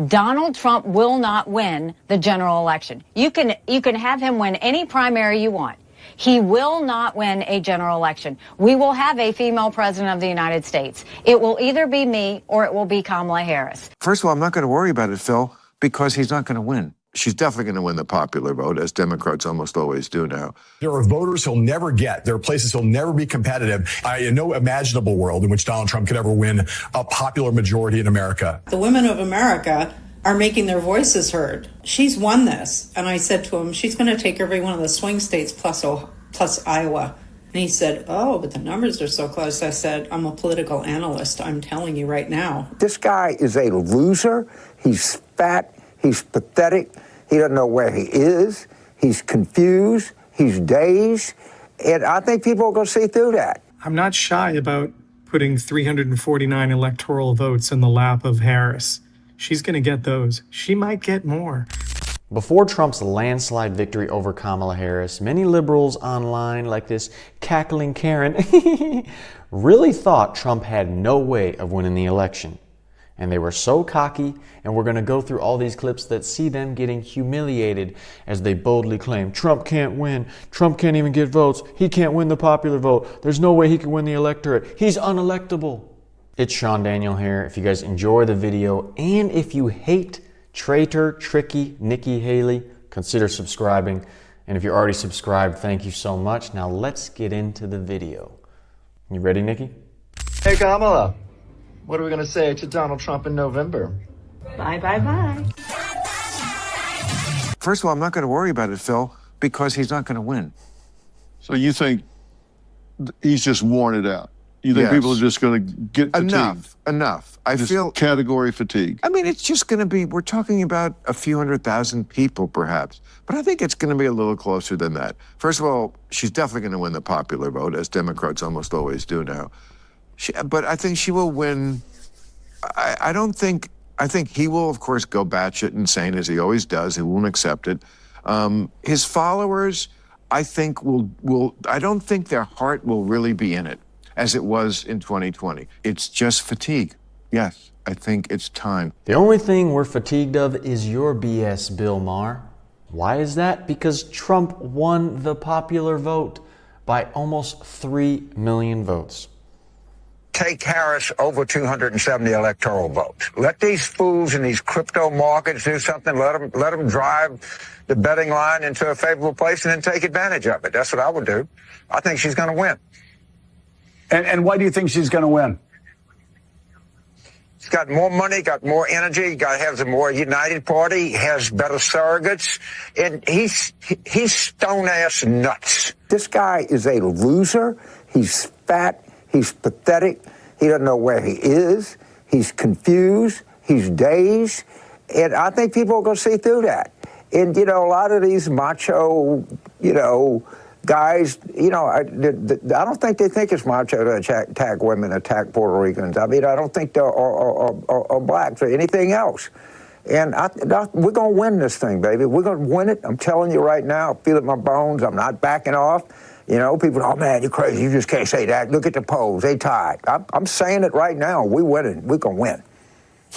Donald Trump will not win the general election. You can have him win any primary you want. He will not win a general election. We will have a female president of the United States. It will either be me or it will be Kamala Harris. First of all, I'm not going to worry about it, Phil, because he's not going to win. She's definitely going to win the popular vote, as Democrats almost always do now. There are voters he'll never get. There are places he'll never be competitive. In no imaginable world in which Donald Trump could ever win a popular majority in America. The women of America are making their voices heard. She's won this. And I said to him, she's going to take every one of the swing states plus Iowa. And he said, oh, but the numbers are so close. I said, I'm a political analyst. I'm telling you right now. This guy is a loser. He's fat. He's pathetic. He doesn't know where he is. He's confused. He's dazed. And I think people are going to see through that. I'm not shy about putting 349 electoral votes in the lap of Harris. She's going to get those. She might get more. Before Trump's landslide victory over Kamala Harris, many liberals online, like this cackling Karen, really thought Trump had no way of winning the election. And they were so cocky, and we're going to go through all these clips that see them getting humiliated as they boldly claim, Trump can't win, Trump can't even get votes, he can't win the popular vote, there's no way he can win the electorate, he's unelectable. It's SeanDaniel here. If you guys enjoy the video, and if you hate traitor, tricky Nikki Haley, consider subscribing. And if you're already subscribed, thank you so much. Now let's get into the video. You ready, Nikki? Hey, Kamala. What are we going to say to Donald Trump in November? Bye, bye, bye. First of all, I'm not going to worry about it, Phil, because he's not going to win. So you think he's just worn it out? You think people are just going to get fatigued? Enough. I just feel category fatigue. I mean, it's just going to be, we're talking about a few 100,000 people perhaps, but I think it's going to be a little closer than that. First of all, she's definitely going to win the popular vote, as Democrats almost always do now. But I think she will win. I think he will, of course, go batshit insane, as he always does. He won't accept it. His followers, I think, I don't think their heart will really be in it, as it was in 2020. It's just fatigue. Yes, I think it's time. The only thing we're fatigued of is your BS, Bill Maher. Why is that? Because Trump won the popular vote by almost 3 million votes. Take Harris over 270 electoral votes. Let these fools in these crypto markets do something. Let them drive the betting line into a favorable place and then take advantage of it. That's what I would do. I think she's going to win. And why do you think she's going to win? He's got more money, got more energy, has a more united party, has better surrogates, and he's stone-ass nuts. This guy is a loser. He's fat. He's pathetic. He doesn't know where he is. He's confused. He's dazed. And I think people are going to see through that. And, a lot of these macho, guys, I don't think they think it's macho to attack women, attack Puerto Ricans. I mean, I don't think they're or blacks or anything else. And we're going to win this thing, baby. We're going to win it. I'm telling you right now. I feel it in my bones. I'm not backing off. People, oh, man, you're crazy. You just can't say that. Look at the polls. They tied. I'm saying it right now. We're winning. We're going to win.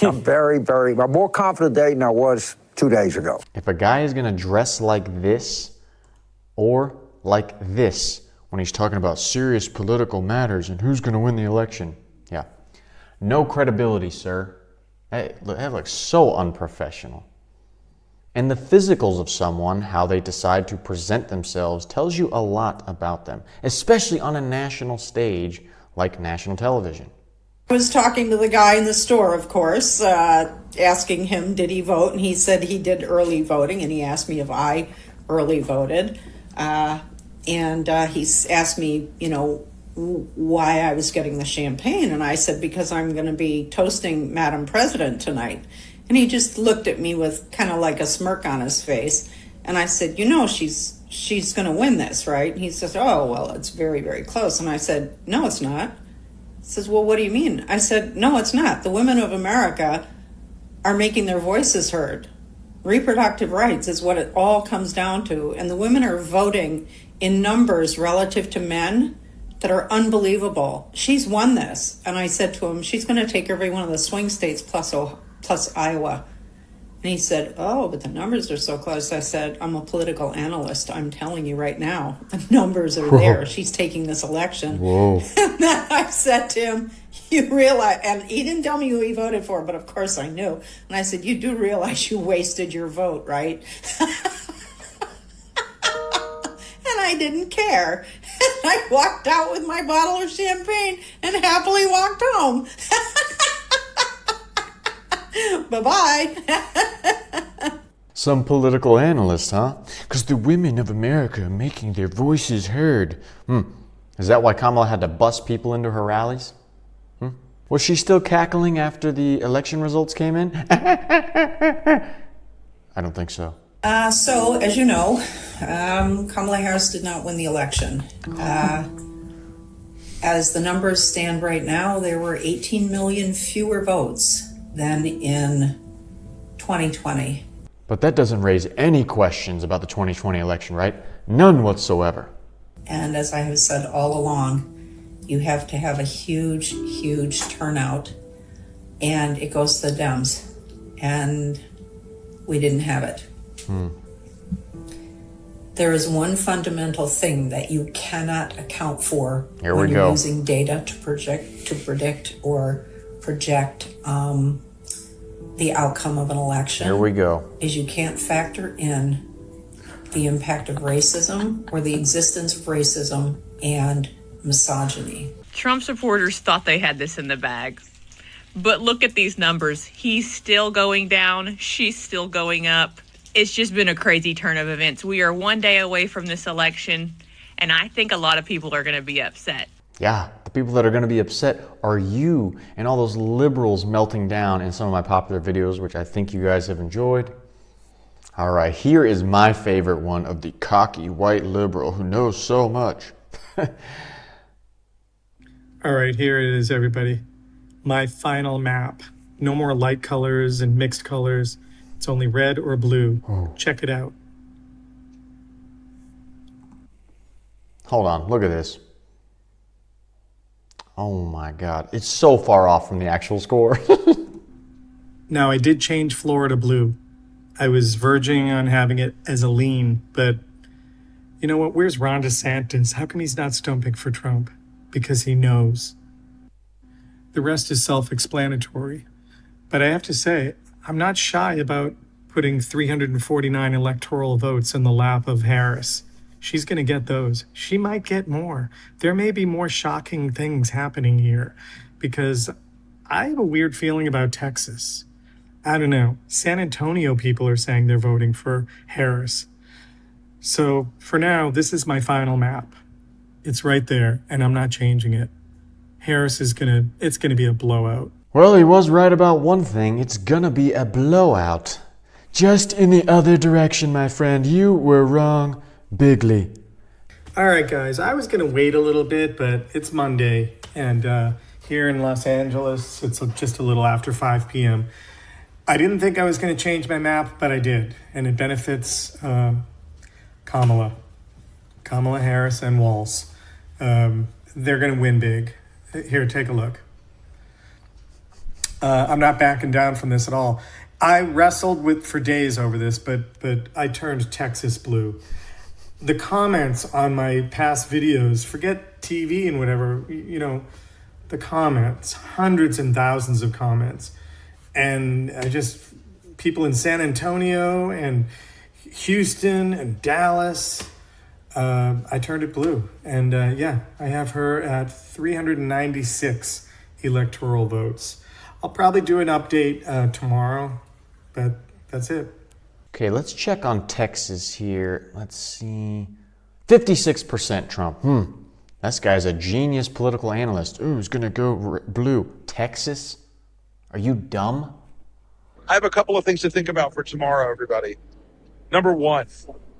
I'm more confident today than I was 2 days ago. If a guy is going to dress like this or like this when he's talking about serious political matters and who's going to win the election, yeah, no credibility, sir. That looks so unprofessional. And the physicals of someone, how they decide to present themselves, tells you a lot about them, especially on a national stage like national television. I was talking to the guy in the store, of course, asking him, did he vote? And he said he did early voting, and he asked me if I early voted. And he asked me, why I was getting the champagne. And I said, because I'm going to be toasting Madam President tonight. And he just looked at me with kind of like a smirk on his face. And I said, she's going to win this, right? And he says, oh, well, it's very, very close. And I said, no, it's not. He says, well, what do you mean? I said, no, it's not. The women of America are making their voices heard. Reproductive rights is what it all comes down to. And the women are voting in numbers relative to men that are unbelievable. She's won this. And I said to him, she's going to take every one of the swing states plus Iowa. And he said, oh, but the numbers are so close. I said, I'm a political analyst. I'm telling you right now, the numbers are there. She's taking this election. Whoa. And then I said to him, you realize, and he didn't tell me who he voted for, but of course I knew. And I said, you do realize you wasted your vote, right? And I didn't care. And I walked out with my bottle of champagne and happily walked home. Bye-bye. Some political analyst, huh? Because the women of America are making their voices heard. Is that why Kamala had to bust people into her rallies? Was she still cackling after the election results came in? I don't think so. So, as you know, Kamala Harris did not win the election. As the numbers stand right now, there were 18 million fewer votes than in 2020. But that doesn't raise any questions about the 2020 election, right? None whatsoever. And as I have said all along, you have to have a huge, huge turnout, and it goes to the Dems. And we didn't have it. There is one fundamental thing that you cannot account for when you're using data to predict or project the outcome of an election. Here we go. Is you can't factor in the impact of racism or the existence of racism and misogyny. Trump supporters thought they had this in the bag. But look at these numbers. He's still going down. She's still going up. It's just been a crazy turn of events. We are one day away from this election, and I think a lot of people are going to be upset. Yeah, the people that are going to be upset are you and all those liberals melting down in some of my popular videos, which I think you guys have enjoyed. All right, here is my favorite one of the cocky white liberal who knows so much. All right, here it is, everybody. My final map. No more light colors and mixed colors. It's only red or blue. Check it out. Hold on, look at this. Oh my God, it's so far off from the actual score. Now, I did change Florida blue. I was verging on having it as a lean, but you know what? Where's Ron DeSantis? How come he's not stumping for Trump? Because he knows. The rest is self-explanatory. But I have to say, I'm not shy about putting 349 electoral votes in the lap of Harris. She's going to get those. She might get more. There may be more shocking things happening here because I have a weird feeling about Texas. I don't know. San Antonio people are saying they're voting for Harris. So for now, this is my final map. It's right there, and I'm not changing it. Harris is it's gonna be a blowout. Well, he was right about one thing. It's gonna be a blowout. Just in the other direction, my friend. You were wrong bigly. All right, guys. I was gonna wait a little bit, but it's Monday, and here in Los Angeles, it's just a little after 5 p.m. I didn't think I was gonna change my map, but I did, and it benefits Kamala Harris and Walz. They're gonna win big. Here, take a look. I'm not backing down from this at all. I wrestled for days over this, but I turned Texas blue. The comments on my past videos, forget TV and whatever, you know, the comments, hundreds and thousands of comments. And people in San Antonio and Houston and Dallas, I turned it blue. And I have her at 396 electoral votes. I'll probably do an update tomorrow, but that's it. Okay, let's check on Texas here. Let's see. 56% Trump. This guy's a genius political analyst. Ooh, he's gonna go blue. Texas? Are you dumb? I have a couple of things to think about for tomorrow, everybody. Number one,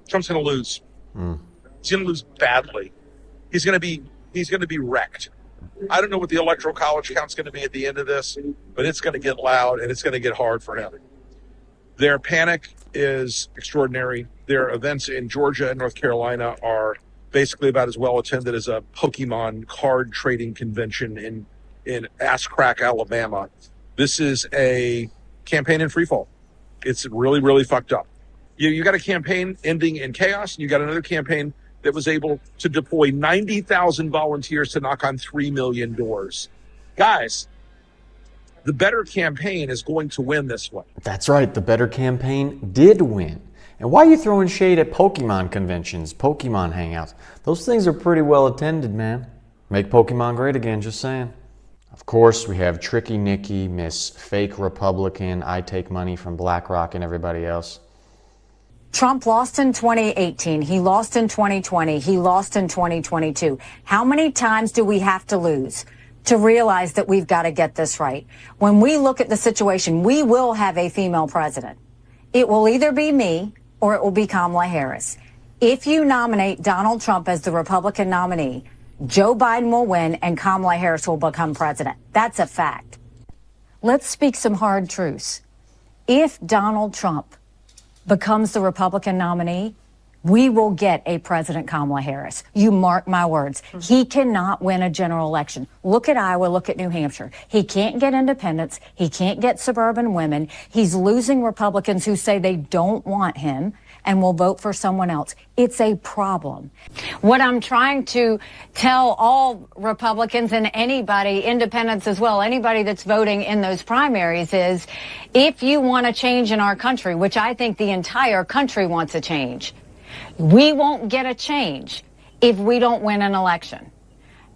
Trump's gonna lose. He's gonna lose badly. He's gonna be wrecked. I don't know what the electoral college count's gonna be at the end of this, but it's gonna get loud and it's gonna get hard for him. Their panic is extraordinary. Their events in Georgia and North Carolina are basically about as well attended as a Pokemon card trading convention in Ass Crack, Alabama. This is a campaign in freefall. It's really, really fucked up. You got a campaign ending in chaos, and you got another campaign that was able to deploy 90,000 volunteers to knock on 3 million doors. Guys, the better campaign is going to win this one. That's right, the better campaign did win. And why are you throwing shade at Pokemon conventions, Pokemon hangouts? Those things are pretty well attended, man. Make Pokemon great again, just saying. Of course, we have Tricky Nikki, Miss Fake Republican, I take money from BlackRock and everybody else. Trump lost in 2018. He lost in 2020. He lost in 2022. How many times do we have to lose to realize that we've got to get this right? When we look at the situation, we will have a female president. It will either be me or it will be Kamala Harris. If you nominate Donald Trump as the Republican nominee, Joe Biden will win and Kamala Harris will become president. That's a fact. Let's speak some hard truths. If Donald Trump becomes the Republican nominee, we will get a President Kamala Harris. You mark my words. He cannot win a general election. Look at Iowa, look at New Hampshire. He can't get independents. He can't get suburban women. He's losing Republicans who say they don't want him and will vote for someone else. It's a problem. What I'm trying to tell all Republicans and anybody, independents as well, anybody that's voting in those primaries is, if you want a change in our country, which I think the entire country wants a change, we won't get a change if we don't win an election.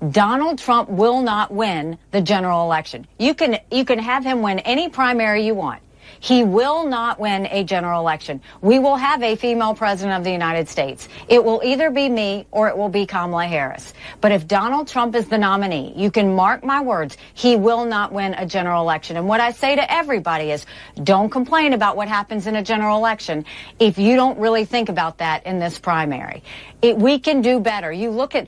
Donald Trump will not win the general election. You can have him win any primary you want. He will not win a general election. We will have a female president of the United States. It will either be me or it will be Kamala Harris. But if Donald Trump is the nominee, you can mark my words, he will not win a general election. And what I say to everybody is, don't complain about what happens in a general election if you don't really think about that in this primary. We can do better. You look at,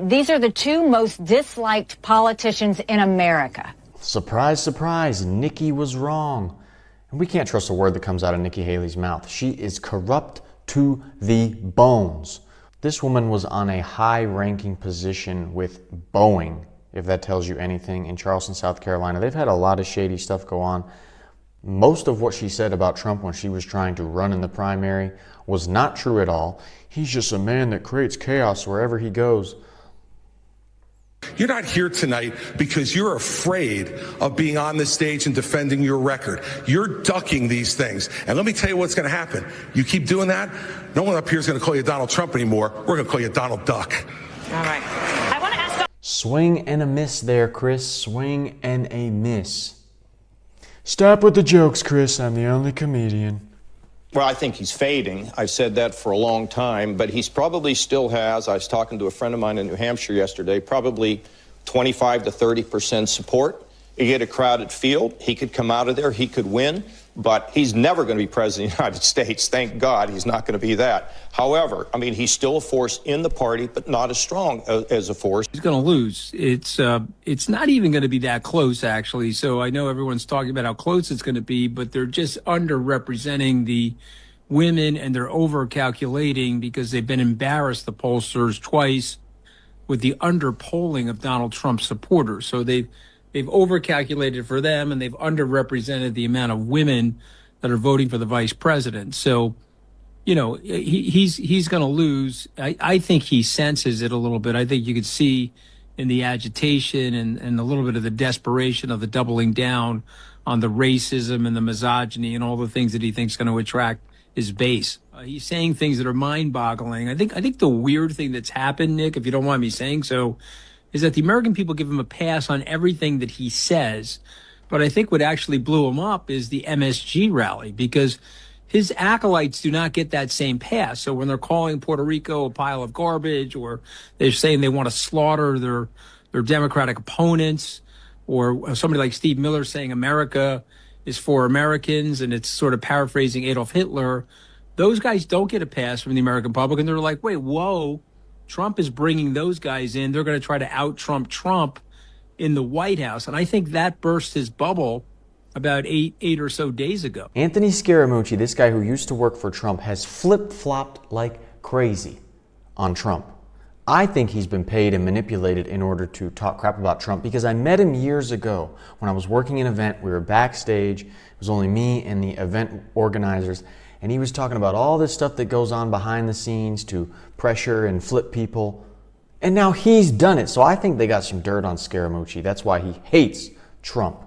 these are the two most disliked politicians in America. Surprise, surprise, Nikki was wrong. And we can't trust a word that comes out of Nikki Haley's mouth. She is corrupt to the bones. This woman was on a high-ranking position with Boeing, if that tells you anything, in Charleston, South Carolina. They've had a lot of shady stuff go on. Most of what she said about Trump when she was trying to run in the primary was not true at all. He's just a man that creates chaos wherever he goes. You're not here tonight because you're afraid of being on the stage and defending your record. You're ducking these things. And let me tell you what's going to happen. You keep doing that, no one up here is going to call you Donald Trump anymore. We're going to call you Donald Duck. All right. I want to ask... Swing and a miss there, Chris. Swing and a miss. Stop with the jokes, Chris. I'm the only comedian. Well, I think he's fading. I've said that for a long time, but he's probably still has, I was talking to a friend of mine in New Hampshire yesterday, probably 25 to 30% support. You get a crowded field, he could come out of there, he could win, but he's never going to be president of the United States. Thank God he's not going to be that. However, he's still a force in the party, but not as strong as a force. He's going to lose. It's not even going to be that close, actually. So I know everyone's talking about how close it's going to be, but they're just underrepresenting the women, and they're over-calculating because they've been embarrassed, the pollsters, twice with the underpolling of Donald Trump supporters. So they've over-calculated for them, and they've underrepresented the amount of women that are voting for the vice president. So, he's going to lose. I think he senses it a little bit. I think you could see in the agitation and a little bit of the desperation of the doubling down on the racism and the misogyny and all the things that he thinks going to attract his base. He's saying things that are mind-boggling. I think the weird thing that's happened, Nick, if you don't mind me saying so, is that the American people give him a pass on everything that he says. But I think what actually blew him up is the MSG rally, because his acolytes do not get that same pass. So when they're calling Puerto Rico a pile of garbage, or they're saying they want to slaughter their Democratic opponents, or somebody like Steve Miller saying America is for Americans, and it's sort of paraphrasing Adolf Hitler, those guys don't get a pass from the American public. And they're like, wait, whoa, Trump is bringing those guys in. They're going to try to out-Trump Trump in the White House. And I think that burst his bubble about eight or so days ago. Anthony Scaramucci, this guy who used to work for Trump, has flip-flopped like crazy on Trump. I think he's been paid and manipulated in order to talk crap about Trump, because I met him years ago when I was working an event. We were backstage. It was only me and the event organizers, and he was talking about all this stuff that goes on behind the scenes to pressure and flip people. And now he's done it. So I think they got some dirt on Scaramucci. That's why he hates Trump.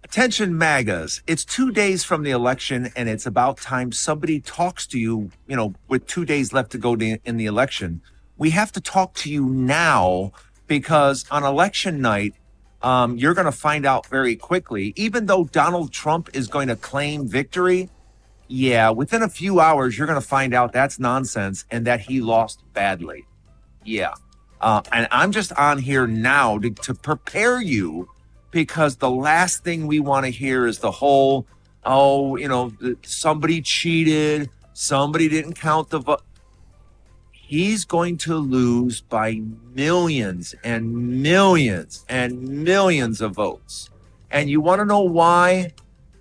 Attention MAGAs. It's 2 days from the election, and it's about time somebody talks to you, with 2 days left to go in the election. We have to talk to you now, because on election night, you're going to find out very quickly, even though Donald Trump is going to claim victory, within a few hours, you're going to find out that's nonsense and that he lost badly. Yeah. And I'm just on here now to prepare you, because the last thing we want to hear is the whole, somebody cheated, somebody didn't count the vote. He's going to lose by millions and millions and millions of votes. And you want to know why?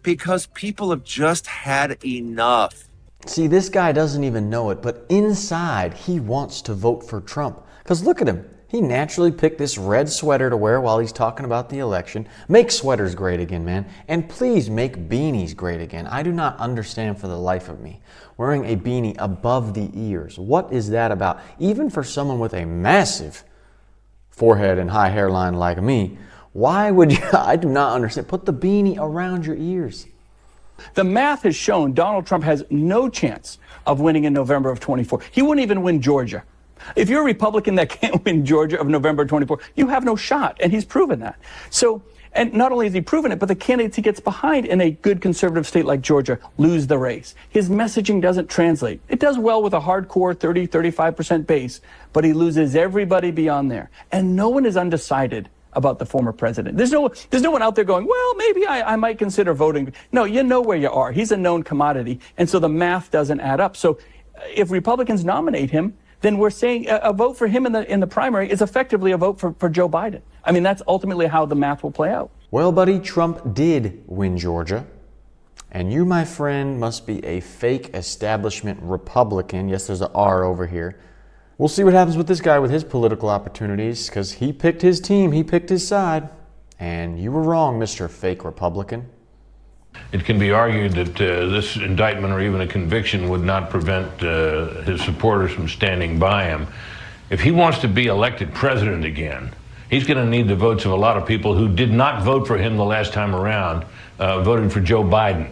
Because people have just had enough. See, this guy doesn't even know it, but inside he wants to vote for Trump. Because look at him. He naturally picked this red sweater to wear while he's talking about the election. Make sweaters great again, man. And please make beanies great again. I do not understand for the life of me. Wearing a beanie above the ears. What is that about? Even for someone with a massive forehead and high hairline like me, why would you? I do not understand. Put the beanie around your ears. The math has shown Donald Trump has no chance of winning in November of 24. He wouldn't even win Georgia. If you're a Republican that can't win Georgia of November 24, you have no shot, and he's proven that. So, and not only has he proven it, but the candidates he gets behind in a good conservative state like Georgia lose the race. His messaging doesn't translate. It does well with a hardcore 35% base, but he loses everybody beyond there. And no one is undecided about the former president. There's no one out there going, well, maybe I might consider voting. No, you know where you are. He's a known commodity, and so the math doesn't add up. So if Republicans nominate him, then we're saying a vote for him in the primary is effectively a vote for Joe Biden. I mean, that's ultimately how the math will play out. Well, buddy, Trump did win Georgia. And you, my friend, must be a fake establishment Republican. Yes, there's an R over here. We'll see what happens with this guy with his political opportunities, because he picked his team, he picked his side. And you were wrong, Mr. Fake Republican. It can be argued that this indictment or even a conviction would not prevent his supporters from standing by him. If he wants to be elected president again, he's going to need the votes of a lot of people who did not vote for him the last time around, voted for Joe Biden.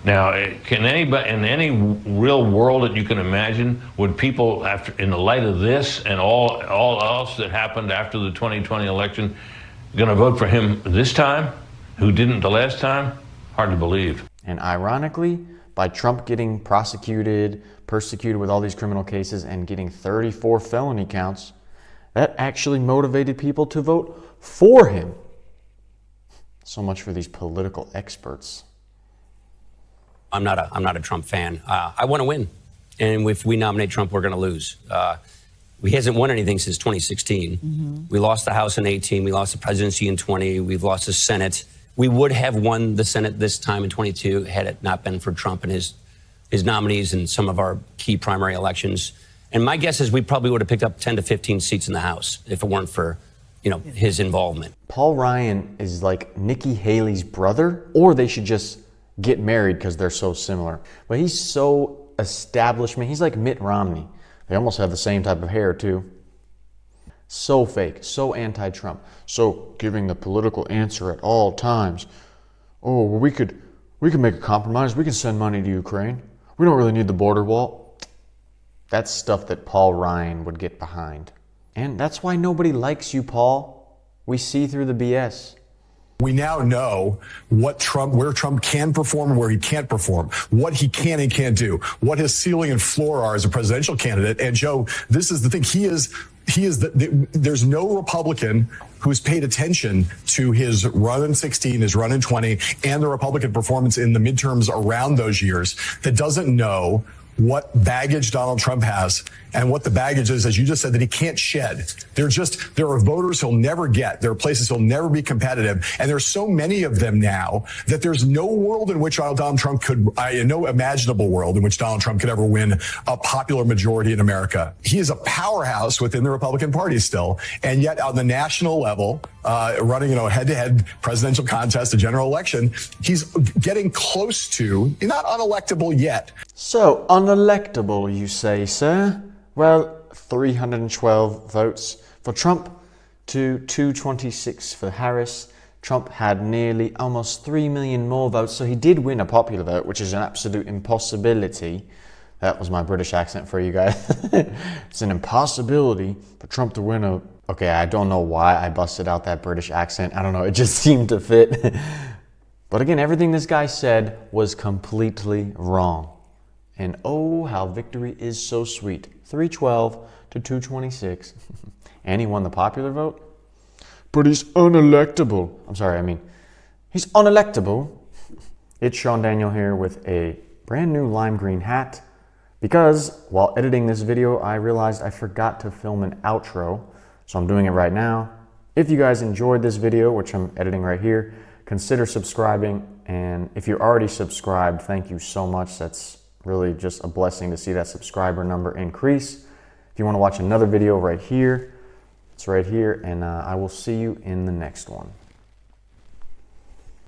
Now, can anybody, in any real world that you can imagine, would people, in the light of this and all else that happened after the 2020 election, going to vote for him this time, who didn't the last time? Hard to believe. And ironically, by Trump getting persecuted with all these criminal cases and getting 34 felony counts, that actually motivated people to vote for him. So much for these political experts. I'm not a Trump fan. I want to win. And if we nominate Trump, we're going to lose. He hasn't won anything since 2016. Mm-hmm. We lost the House in 18. We lost the presidency in 20. We've lost the Senate. We would have won the Senate this time in 22 had it not been for Trump and his nominees in some of our key primary elections. And my guess is we probably would have picked up 10 to 15 seats in the House if it weren't for, his involvement. Paul Ryan is like Nikki Haley's brother, or they should just get married because they're so similar. But he's so establishment. He's like Mitt Romney. They almost have the same type of hair too. So fake, so anti-Trump, so giving the political answer at all times. Oh, well, we could make a compromise. We can send money to Ukraine. We don't really need the border wall. That's stuff that Paul Ryan would get behind. And that's why nobody likes you, Paul. We see through the BS. We now know where Trump can perform and where he can't perform, what he can and can't do, what his ceiling and floor are as a presidential candidate. And Joe, this is the thing. There's no Republican who's paid attention to his run in 16, his run in 20, and the Republican performance in the midterms around those years that doesn't know what baggage Donald Trump has and what the baggage is, as you just said, that he can't shed. There are voters he'll never get. There are places he'll never be competitive. And there's so many of them now that there's no world in which Donald Trump could, no imaginable world in which Donald Trump could ever win a popular majority in America. He is a powerhouse within the Republican Party still. And yet on the national level, running, head-to-head presidential contest, a general election, he's getting close to, not unelectable yet. So, unelectable, you say, sir? Well, 312 votes for Trump to 226 for Harris. Trump had nearly almost 3 million more votes, so he did win a popular vote, which is an absolute impossibility. That was my British accent for you guys. It's an impossibility for Trump to win a... Okay, I don't know why I busted out that British accent. I don't know, it just seemed to fit. But again, everything this guy said was completely wrong. And oh, how victory is so sweet. 312 to 226. And he won the popular vote? But he's unelectable. He's unelectable. It's SeanDaniel here with a brand new lime green hat. Because while editing this video, I realized I forgot to film an outro. So I'm doing it right now. If you guys enjoyed this video, which I'm editing right here, consider subscribing. And if you're already subscribed, thank you so much. That's really just a blessing to see that subscriber number increase. If you want to watch another video right here, it's right here. And I will see you in the next one.